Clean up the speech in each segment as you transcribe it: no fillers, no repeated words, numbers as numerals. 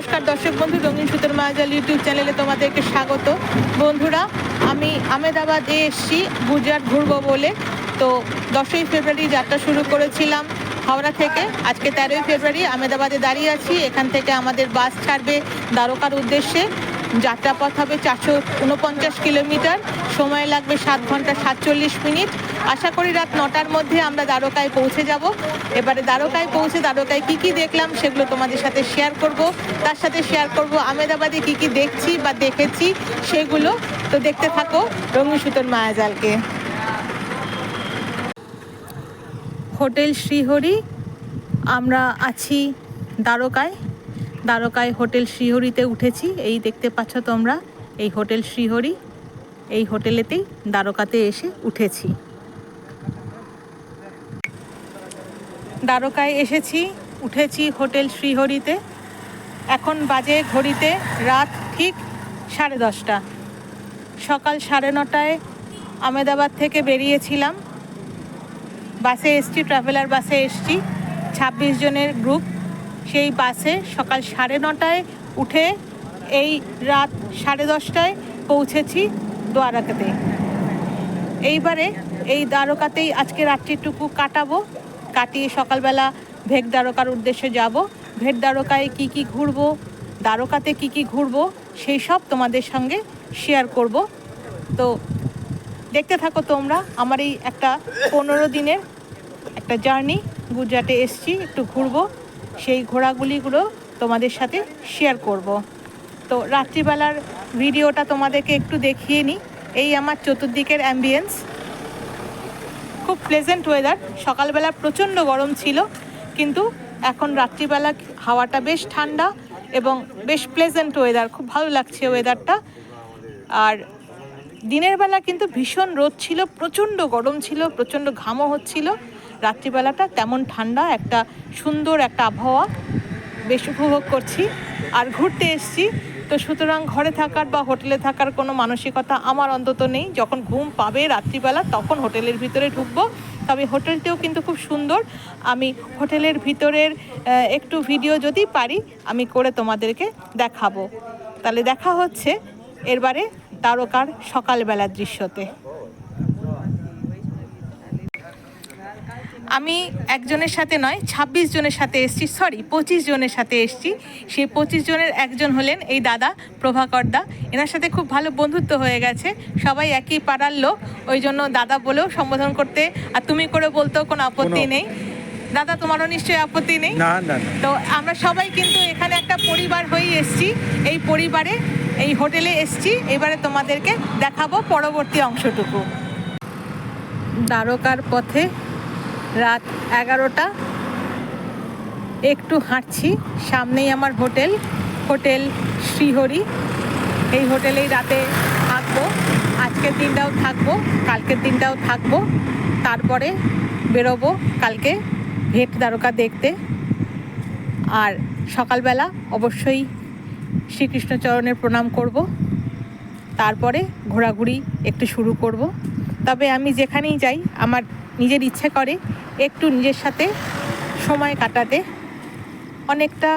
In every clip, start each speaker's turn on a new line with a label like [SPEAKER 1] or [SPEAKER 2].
[SPEAKER 1] নমস্কার দর্শক বন্ধু, রঙিন সুতোর মায়াজাল ইউটিউব চ্যানেলে তোমাদেরকে স্বাগত। বন্ধুরা, আমি আহমেদাবাদে এসেছি গুজরাট ঘুরবো বলে। তো 10ই ফেব্রুয়ারি যাত্রা শুরু করেছিলাম হাওড়া থেকে। আজকে 13ই ফেব্রুয়ারি আহমেদাবাদে দাঁড়িয়ে আছি। এখান থেকে আমাদের বাস ছাড়বে দ্বারকার উদ্দেশ্যে। যাত্রাপথ হবে 449 কিলোমিটার, সময় লাগবে 7 ঘন্টা 47 মিনিট। আশা করি রাত 9টার মধ্যে আমরা দ্বারকায় পৌঁছে যাব। এবারে দ্বারকায় পৌঁছে দ্বারকায় কী কী দেখলাম সেগুলো তোমাদের সাথে শেয়ার করব। তার সাথে শেয়ার করব আহমেদাবাদে কী কী দেখছি বা দেখেছি সেগুলো। তো দেখতে থাকো রঙিন সুতোর মায়াজালকে। হোটেল শ্রীহরি, আমরা আছি দ্বারকায় হোটেল শ্রীহরিতে উঠেছি। এই দেখতে পাচ্ছ তোমরা, এই হোটেল শ্রীহরি। এই হোটেলেতেই দ্বারকাতে এসে উঠেছি। দ্বারকায় উঠেছি হোটেল শ্রীহরিতে। এখন বাজে ঘড়িতে রাত ঠিক 10:30। সকাল 9:30 আহমেদাবাদ থেকে বেরিয়েছিলাম। বাসে এসছি, ট্রাভেলার বাসে এসছি, 26 জনের গ্রুপ। সেই বাসে সকাল 9:30 উঠে এই রাত 10:30 পৌঁছেছি দ্বারকাতে। এইবারে এই দ্বারকাতেই আজকে রাত্রিটুকু কাটিয়ে সকালবেলা ভেট দ্বারকার উদ্দেশ্যে যাব। ভেট দ্বারকায় কী কী ঘুরবো, দ্বারকাতে কী কী ঘুরবো সেই সব তোমাদের সঙ্গে শেয়ার করব। তো দেখতে থাকো তোমরা আমার এই একটা 15 দিনের একটা জার্নি। গুজরাটে এসছি, একটু ঘুরবো, সেই ঘোরাগুলিগুলো তোমাদের সাথে শেয়ার করব। তো রাত্রিবেলার ভিডিওটা তোমাদেরকে একটু দেখিয়ে নিই। এই আমার চতুর্দিকের অ্যাম্বিয়েন্স, খুব প্লেজেন্ট ওয়েদার। সকালবেলা প্রচণ্ড গরম ছিল, কিন্তু এখন রাত্রিবেলা হাওয়াটা বেশ ঠান্ডা এবং বেশ প্লেজেন্ট ওয়েদার, খুব ভালো লাগছে ওয়েদারটা। আর দিনের বেলা কিন্তু ভীষণ রোদ ছিল, প্রচণ্ড গরম ছিল, প্রচণ্ড ঘামও হচ্ছিল। রাত্রিবেলাটা তেমন ঠান্ডা, একটা সুন্দর একটা আবহাওয়া বেশ উপভোগ করছি। আর ঘুরতে এসছি, তো সুতরাং ঘরে থাকার বা হোটেলে থাকার কোনো মানসিকতা আমার অন্তত নেই। যখন ঘুম পাবে রাত্রিবেলা তখন হোটেলের ভিতরে ঢুকবো। তবে হোটেলটিও কিন্তু খুব সুন্দর। আমি হোটেলের ভিতরের একটু ভিডিও যদি পারি আমি করে তোমাদেরকে দেখাবো। তাহলে দেখা হচ্ছে এরবারে দ্বারকার সকালবেলার দৃশ্যতে। আমি একজনের সাথে নয়, 26 জনের সাথে এসেছি, 25 জনের সাথে এসেছি। সেই 25 জনের একজন হলেন এই দাদা প্রভাকর দা। এনার সাথে খুব ভালো বন্ধুত্ব হয়ে গেছে, সবাই একই পাড়ার লোক, ওই জন্য দাদা বলেও সম্বোধন করতে আর তুমি করে বলতেও কোনো আপত্তি নেই। দাদা, তোমারও নিশ্চয়ই আপত্তি নেই?
[SPEAKER 2] না।
[SPEAKER 1] তো আমরা সবাই কিন্তু এখানে একটা পরিবার হয়েই এসেছি। এই পরিবারে এই হোটেলে এসেছি। এবারে তোমাদেরকে দেখাবো পরবর্তী অংশটুকু। দ্বারকার পথে রাত 11টা, একটু হাঁটছি, সামনেই আমার হোটেল শ্রীহরি। এই হোটেলেই রাতে থাকবো, আজকের দিনটাও থাকবো, কালকের দিনটাও থাকবো। তারপরে বেরোবো কালকে ভেট দ্বারকা দেখতে। আর সকালবেলা অবশ্যই শ্রীকৃষ্ণ চরণের প্রণাম করব, তারপরে ঘোরাঘুরি একটু শুরু করব। তবে আমি যেখানেই যাই আমার নিজের ইচ্ছে করে একটু নিজের সাথে সময় কাটাতে। অনেকটা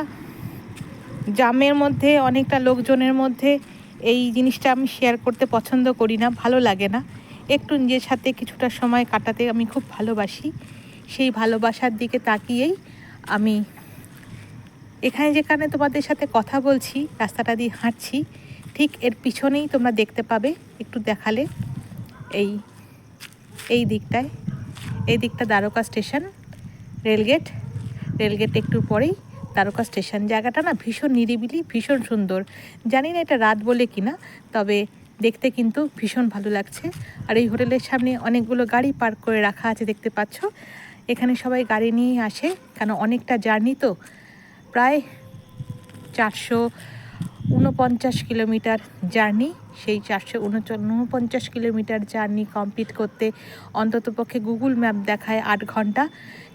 [SPEAKER 1] জামের মধ্যে, অনেকটা লোকজনের মধ্যে এই জিনিসটা আমি শেয়ার করতে পছন্দ করি না, ভালো লাগে না। একটু নিজের সাথে কিছুটা সময় কাটাতে আমি খুব ভালোবাসি। সেই ভালোবাসার দিকে তাকিয়েই আমি যেখানে তোমাদের সাথে কথা বলছি, রাস্তাটা দিয়ে হাঁটছি, ঠিক এর পিছনেই তোমরা দেখতে পাবে, একটু দেখালে এই দিকটা দ্বারকা স্টেশন, রেলগেট একটু পরেই দ্বারকা স্টেশন। জায়গাটা না ভীষণ নিরিবিলি, ভীষণ সুন্দর। জানি না এটা রাত বলে কিনা, তবে দেখতে কিন্তু ভীষণ ভালো লাগছে। আর এই হোটেলের সামনে অনেকগুলো গাড়ি পার্ক করে রাখা আছে, দেখতে পাচ্ছ। এখানে সবাই গাড়ি নিয়ে আসে, কেন অনেকটা জার্নি তো, প্রায় 449 কিলোমিটার জার্নি। সেই 449 কিলোমিটার জার্নি কমপ্লিট করতে অন্ততপক্ষে গুগল ম্যাপ দেখায় 8 ঘন্টা,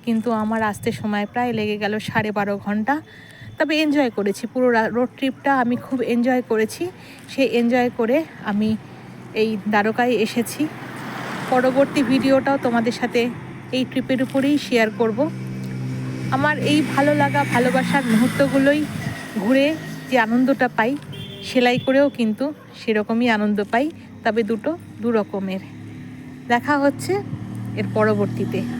[SPEAKER 1] কিন্তু আমার আসতে সময় প্রায় লেগে গেল 12.5 ঘন্টা। তবে এনজয় করেছি, পুরো রোড ট্রিপটা আমি খুব এনজয় করেছি। সেই এনজয় করে আমি এই দ্বারকায় এসেছি। পরবর্তী ভিডিওটাও তোমাদের সাথে এই ট্রিপের উপরেই শেয়ার করব। আমার এই ভালো লাগা, ভালোবাসার মুহূর্তগুলোই ঘুরে যে আনন্দটা পাই, সেলাই করেও কিন্তু সেরকমই আনন্দ পাই, তবে দুটো দু রকমের। দেখা হচ্ছে এর পরবর্তীতে।